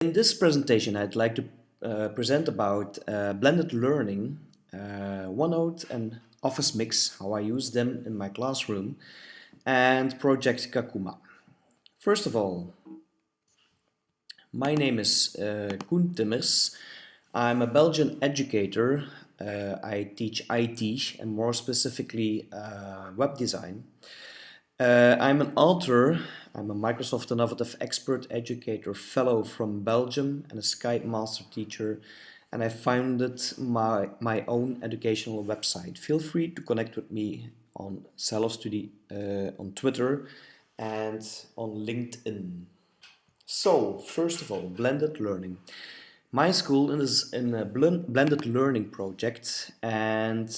In this presentation, I'd like to present about blended learning, OneNote and Office Mix, how I use them in my classroom, and Project Kakuma. First of all, my name is Koen Timmers. I'm a Belgian educator. I teach IT and more specifically web design. I'm an author, I'm a Microsoft Innovative Expert Educator Fellow from Belgium and a Skype Master Teacher, and I founded my own educational website. Feel free to connect with me on Cellostudy on Twitter and on LinkedIn. So, first of all, blended learning. My school is in a blended learning project, and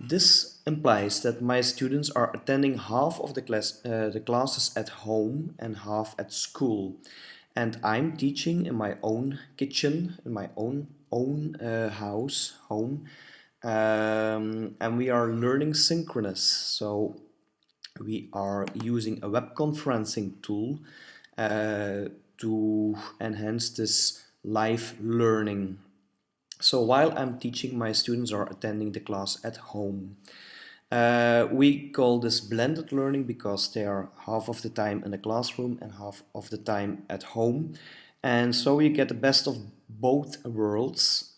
this implies that my students are attending half of the classes at home and half at school. And I'm teaching in my own kitchen, in my own house, home, and we are learning synchronous. So we are using a web conferencing tool to enhance this live learning. So while I'm teaching, my students are attending the class at home. We call this blended learning because they are half of the time in the classroom and half of the time at home. And so you get the best of both worlds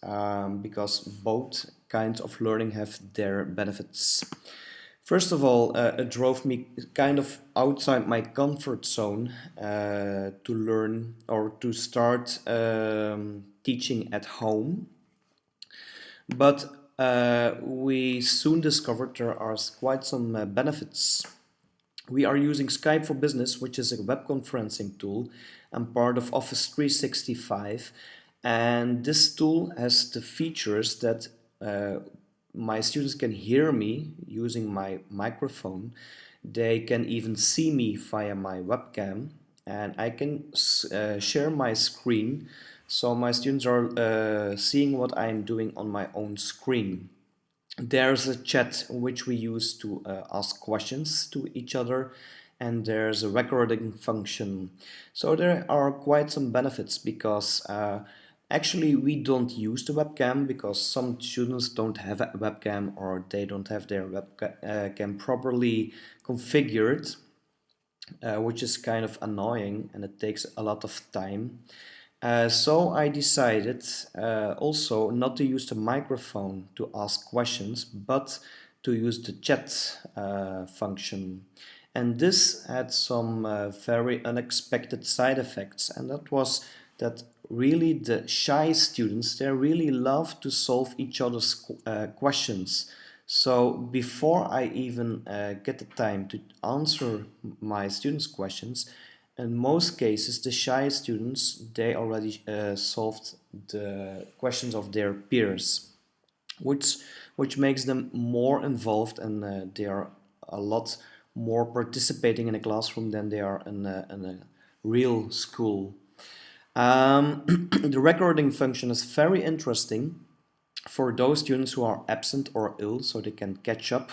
because both kinds of learning have their benefits. First of all, it drove me kind of outside my comfort zone to learn or to start teaching at home. But we soon discovered there are quite some benefits. We are using Skype for Business, which is a web conferencing tool and part of Office 365. And this tool has the features that my students can hear me using my microphone. They can even see me via my webcam, and I can share my screen, so my students are seeing what I'm doing on my own screen. There's a chat which we use to ask questions to each other, and there's a recording function. So there are quite some benefits because actually we don't use the webcam because some students don't have a webcam or they don't have their webcam properly configured, which is kind of annoying and it takes a lot of time. So I decided also not to use the microphone to ask questions, but to use the chat function. And this had some very unexpected side effects, and that was that really the shy students, they really love to solve each other's questions. So before I even get the time to answer my students' questions, in most cases, the shy students, they already solved the questions of their peers, which makes them more involved, and they are a lot more participating in a classroom than they are in a real school. The recording function is very interesting for those students who are absent or ill, so they can catch up.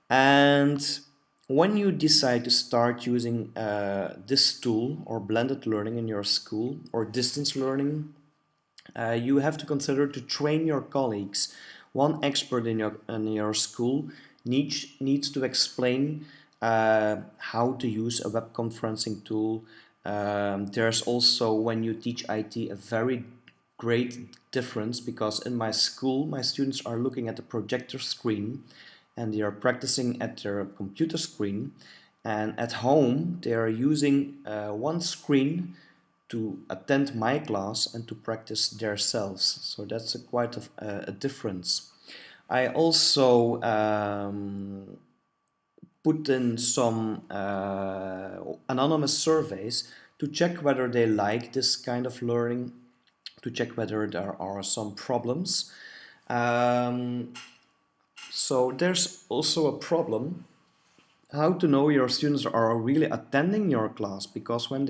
And when you decide to start using this tool or blended learning in your school or distance learning, you have to consider to train your colleagues. One expert in your school needs to explain how to use a web conferencing tool. There's also, when you teach IT, a very great difference because in my school, my students are looking at the projector screen and they are practicing at their computer screen, and at home they are using one screen to attend my class and to practice themselves. So that's quite a difference. I also put in some anonymous surveys to check whether they like this kind of learning, to check whether there are some problems. So there's also a problem how to know your students are really attending your class, because when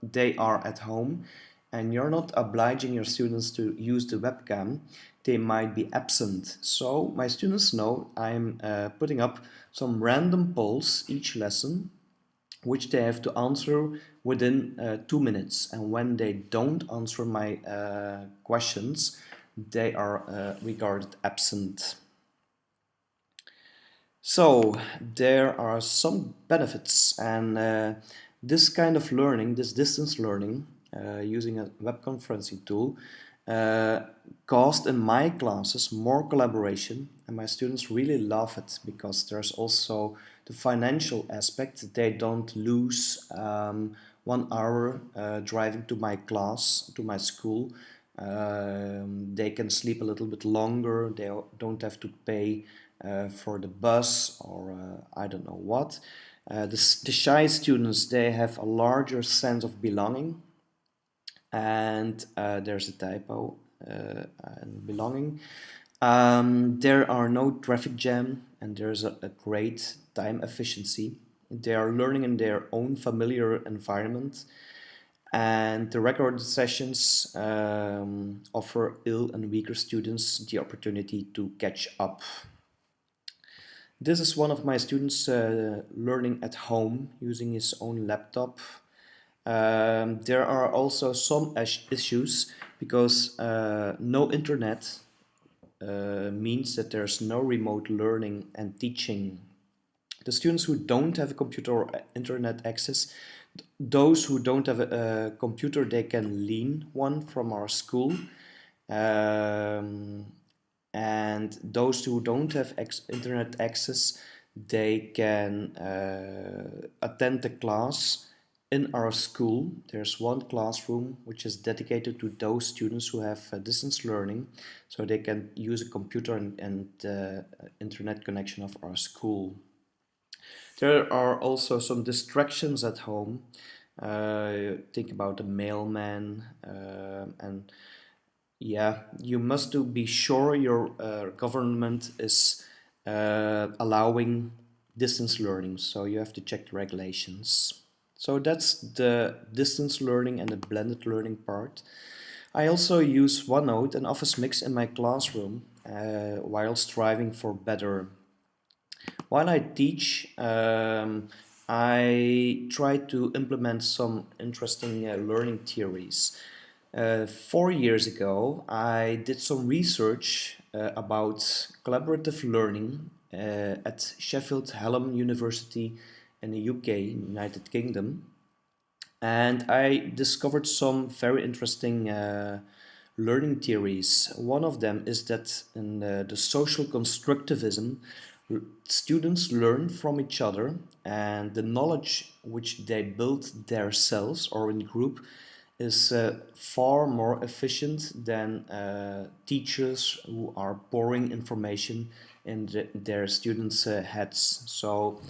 they are at home and you're not obliging your students to use the webcam, they might be absent. So my students know I'm putting up some random polls each lesson which they have to answer within 2 minutes. And when they don't answer my questions, they are regarded absent. So there are some benefits, and this kind of learning, this distance learning, using a web conferencing tool, uh, caused in my classes more collaboration, and my students really love it because there's also the financial aspect. They don't lose 1 hour driving to my class, to my school. They can sleep a little bit longer. They don't have to pay for the bus or I don't know what. The shy students, they have a larger sense of belonging, and there's a typo and belonging. There are no traffic jam, and there's a great time efficiency. They are learning in their own familiar environment, and the recorded sessions offer ill and weaker students the opportunity to catch up. This is one of my students learning at home using his own laptop. There are also some issues because no internet means that there's no remote learning and teaching. The students who don't have a computer or internet access, those who don't have a computer, they can lean one from our school. Um, and those who don't have internet access, they can attend the class in our school. There's one classroom which is dedicated to those students who have distance learning, so they can use a computer and internet connection of our school. There are also some distractions at home. Think about the mailman, and yeah, you must be sure your government is allowing distance learning, so you have to check the regulations. So that's the distance learning and the blended learning part. I also use OneNote and Office Mix in my classroom while striving for better. While I teach, I try to implement some interesting learning theories. 4 years ago, I did some research about collaborative learning at Sheffield Hallam University in the UK, United Kingdom, and I discovered some very interesting learning theories. One of them is that in the social constructivism, students learn from each other, and the knowledge which they build themselves or in group is far more efficient than teachers who are pouring information in their students' heads. So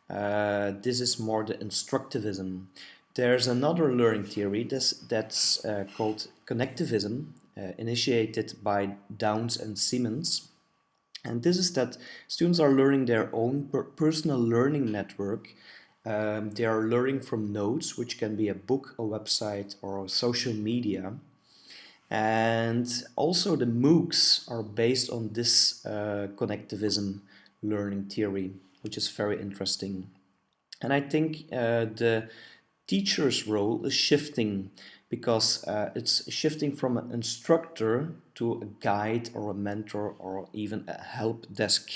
this is more the instructivism. There's another learning theory that's called connectivism, initiated by Downs and Siemens. And this is that students are learning their own personal learning network. They are learning from notes, which can be a book, a website, or social media. And also the MOOCs are based on this connectivism learning theory, which is very interesting. And I think the teacher's role is shifting because it's shifting from an instructor to a guide or a mentor or even a help desk.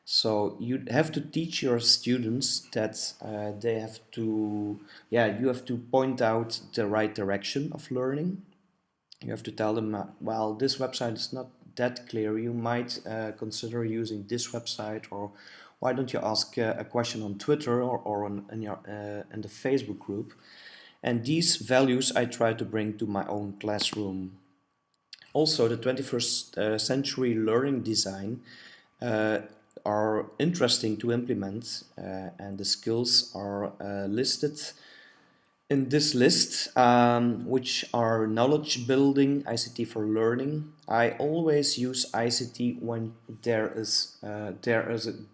So you have to teach your students that they have to, yeah, you have to point out the right direction of learning. You have to tell them, well, this website is not that clear. You might consider using this website, or why don't you ask a question on Twitter or in the Facebook group? And these values I try to bring to my own classroom. Also, the 21st century learning design uh, are interesting to implement, and the skills are listed in this list, which are knowledge building, ICT for learning. I always use ICT when there is a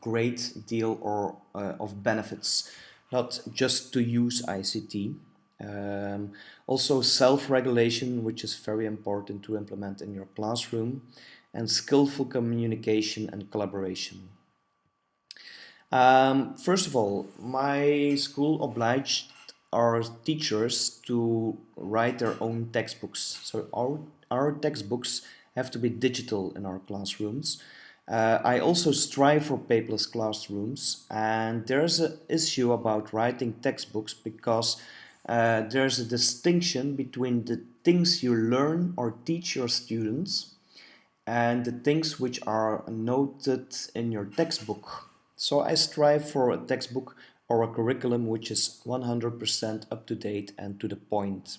great deal of benefits, not just to use ICT. Also self-regulation, which is very important to implement in your classroom, and skillful communication and collaboration. First of all, my school obliged our teachers to write their own textbooks. So our textbooks have to be digital in our classrooms. I also strive for paperless classrooms, and there's an issue about writing textbooks because there's a distinction between the things you learn or teach your students and the things which are noted in your textbook. So I strive for a textbook or a curriculum which is 100% up to date and to the point.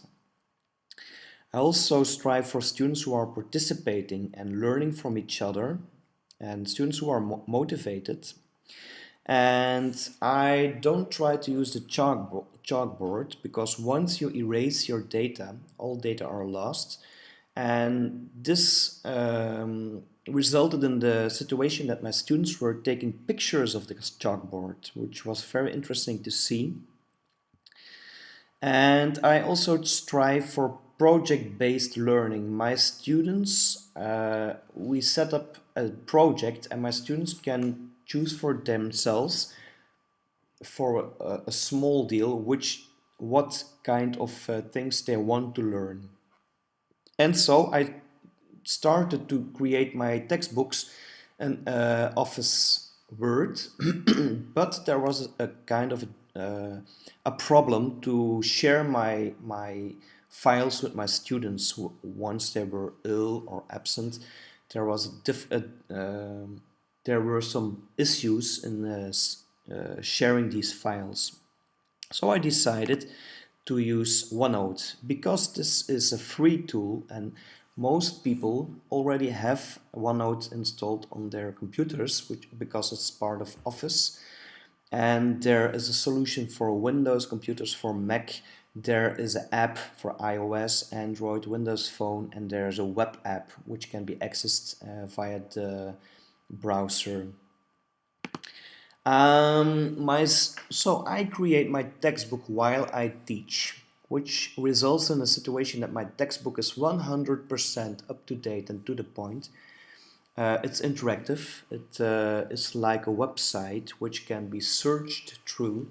I also strive for students who are participating and learning from each other and students who are motivated. And I don't try to use the chalkboard because once you erase your data, all data are lost. And this resulted in the situation that my students were taking pictures of the chalkboard, which was very interesting to see. And I also strive for project-based learning. My students, we set up a project and my students can choose for themselves for a small deal what kind of things they want to learn. And so I started to create my textbooks in Office Word, but there was a kind of a problem to share my files with my students who, once they were ill or absent. There was there were some issues in sharing these files. So I decided to use OneNote because this is a free tool and most people already have OneNote installed on their computers because it's part of Office. And there is a solution for Windows computers, for Mac. There is an app for iOS, Android, Windows Phone, and there's a web app which can be accessed via the browser. So I create my textbook while I teach, which results in a situation that my textbook is 100% up to date and to the point. It's interactive. It is like a website which can be searched through.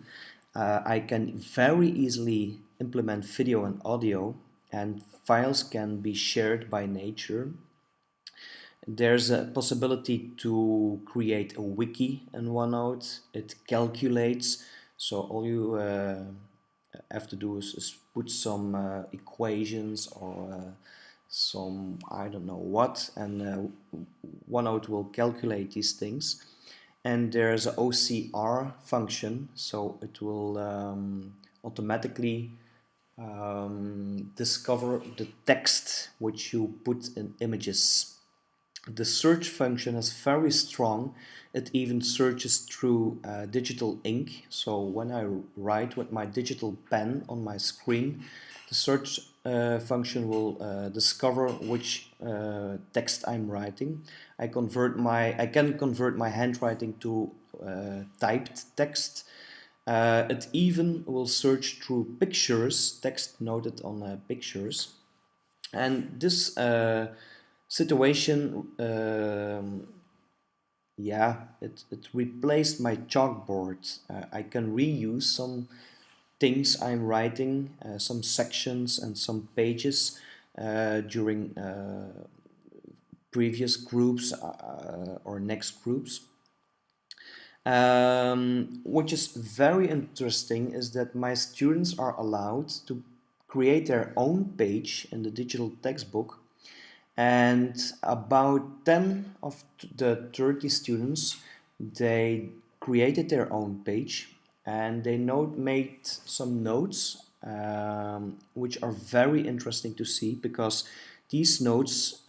I can very easily implement video and audio, and files can be shared by nature. There's a possibility to create a wiki in OneNote. It calculates, so all you have to do is put some equations or some I don't know what, and OneNote will calculate these things. And there's an OCR function, so it will automatically discover the text which you put in images. The search function is very strong. It even searches through digital ink. So when I write with my digital pen on my screen, the search function will discover which text I'm writing. I can convert my handwriting to typed text. It even will search through pictures, text noted on pictures. And this situation, yeah, it replaced my chalkboard. I can reuse some things I'm writing, some sections and some pages during previous groups or next groups. Which is very interesting is that my students are allowed to create their own page in the digital textbook, and about 10 of the 30 students, they created their own page and they made some notes which are very interesting to see because these notes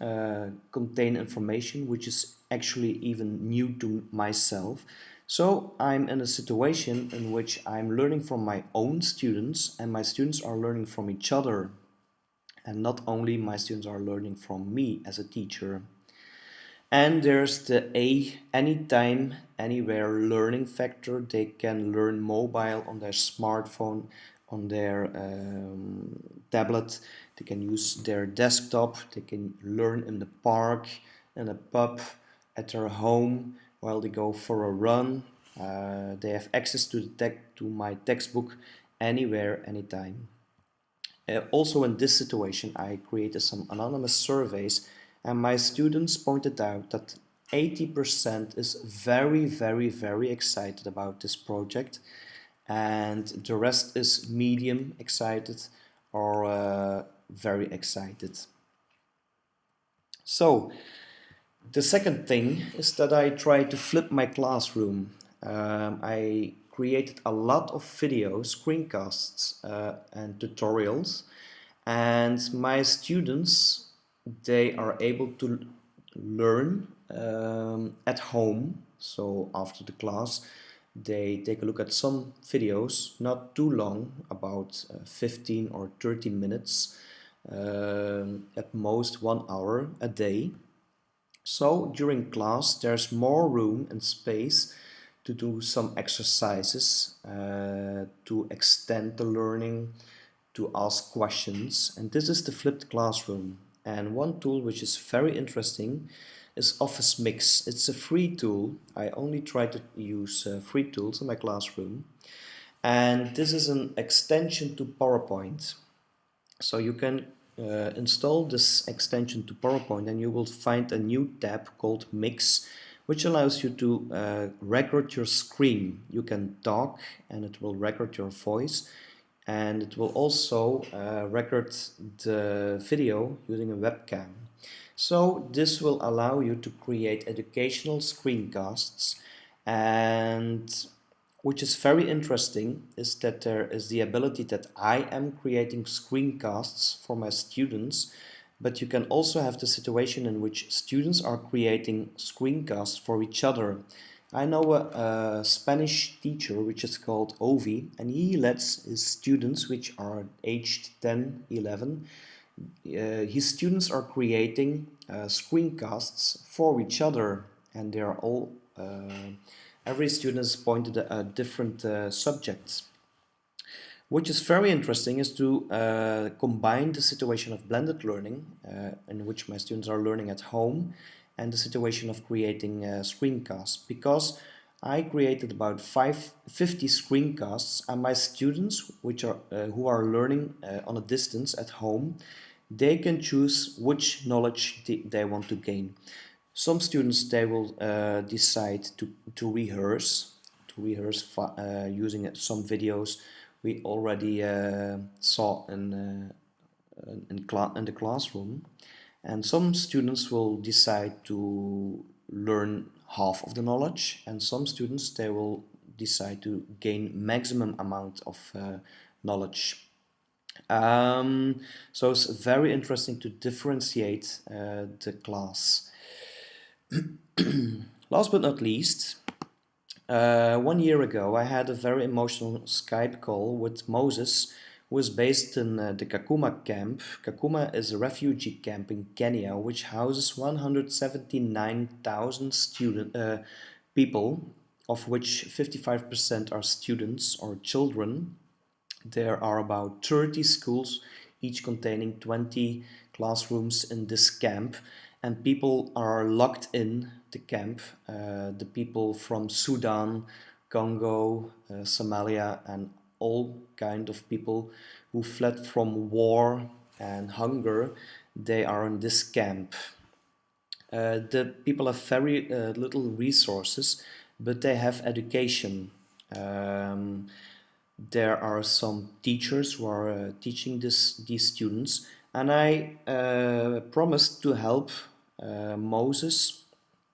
contain information which is actually even new to myself. So I'm in a situation in which I'm learning from my own students and my students are learning from each other. And not only my students are learning from me as a teacher. And there's the anytime, anywhere learning factor. They can learn mobile on their smartphone, on their tablet. They can use their desktop. They can learn in the park, in a pub, at their home, while they go for a run. They have access to to my textbook anywhere, anytime. Also in this situation, I created some anonymous surveys, and my students pointed out that 80% is very, very, very excited about this project, and the rest is medium excited or very excited. So the second thing is that I try to flip my classroom. I created a lot of videos, screencasts, and tutorials, and my students, they are able to learn at home. So after the class, they take a look at some videos, not too long, about 15 or 30 minutes, at most 1 hour a day. So during class, there's more room and space to do some exercises, to extend the learning, to ask questions. And this is the flipped classroom. And one tool which is very interesting is Office Mix. It's a free tool. I only try to use free tools in my classroom. And this is an extension to PowerPoint. So you can install this extension to PowerPoint, and you will find a new tab called Mix, which allows you to record your screen. You can talk and it will record your voice, and it will also record the video using a webcam. So this will allow you to create educational screencasts, and which is very interesting is that there is the ability that I am creating screencasts for my students, but you can also have the situation in which students are creating screencasts for each other. I know a Spanish teacher which is called Ovi, and he lets his students, which are aged 10, 11, his students are creating screencasts for each other, and they are all every student is pointed at different subjects. Which is very interesting is to combine the situation of blended learning, in which my students are learning at home, and the situation of creating screencasts, because I created about 50 screencasts, and my students, which are who are learning on a distance at home, they can choose which knowledge they want to gain. Some students, they will decide to rehearse using some videos we already saw in the classroom, and some students will decide to learn half of the knowledge, and some students, they will decide to gain maximum amount of knowledge. So it's very interesting to differentiate the class. Last but not least, 1 year ago I had a very emotional Skype call with Moses, who is based in the Kakuma Camp. Kakuma is a refugee camp in Kenya, which houses 179,000 people, of which 55% are students or children. There are about 30 schools, each containing 20 classrooms in this camp, and people are locked in the camp. The people from Sudan, Congo, Somalia, and all kind of people who fled from war and hunger, they are in this camp. The people have very little resources, but they have education. There are some teachers who are teaching these students, and I promised to help Moses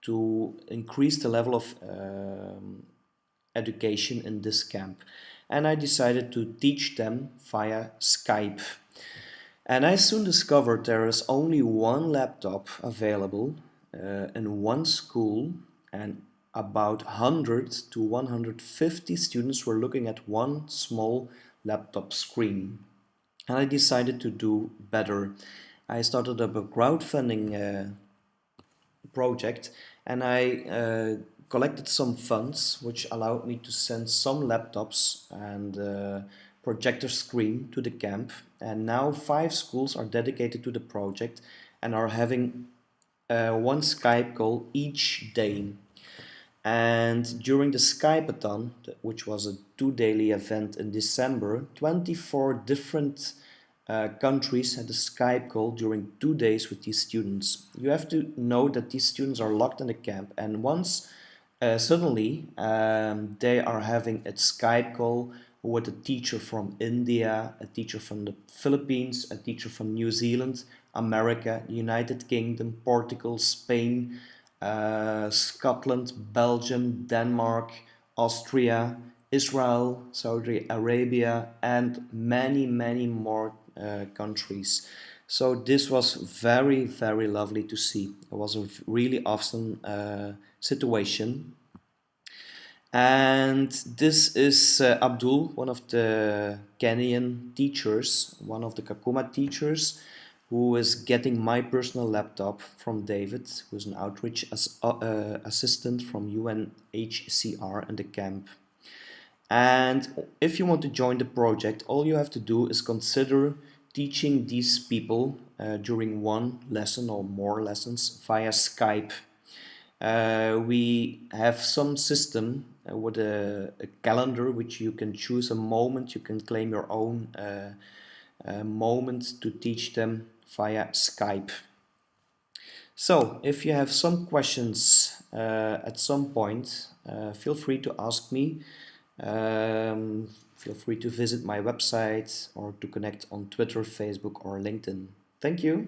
to increase the level of education in this camp, and I decided to teach them via Skype. And I soon discovered there is only one laptop available in one school, and about 100 to 150 students were looking at one small laptop screen. And I decided to do better. I started up a crowdfunding project, and I collected some funds which allowed me to send some laptops and projector screen to the camp, and now 5 schools are dedicated to the project and are having one Skype call each day. And during the Skype-a-thon, which was a two-daily event in December, 24 different countries had a Skype call during 2 days with these students. You have to know that these students are locked in the camp, and once suddenly they are having a Skype call with a teacher from India, a teacher from the Philippines, a teacher from New Zealand, America, United Kingdom, Portugal, Spain, Scotland, Belgium, Denmark, Austria, Israel, Saudi Arabia, and many, many more countries. So this was very, very lovely to see. It was a really awesome situation. And this is Abdul, one of the Kenyan teachers, one of the Kakuma teachers, who is getting my personal laptop from David, who is an outreach assistant from UNHCR in the camp. And if you want to join the project, all you have to do is consider teaching these people during one lesson or more lessons via Skype. We have some system with a calendar which you can choose a moment, you can claim your own moment to teach them via Skype. So if you have some questions at some point, feel free to ask me. Feel free to visit my website or to connect on Twitter, Facebook or LinkedIn. Thank you.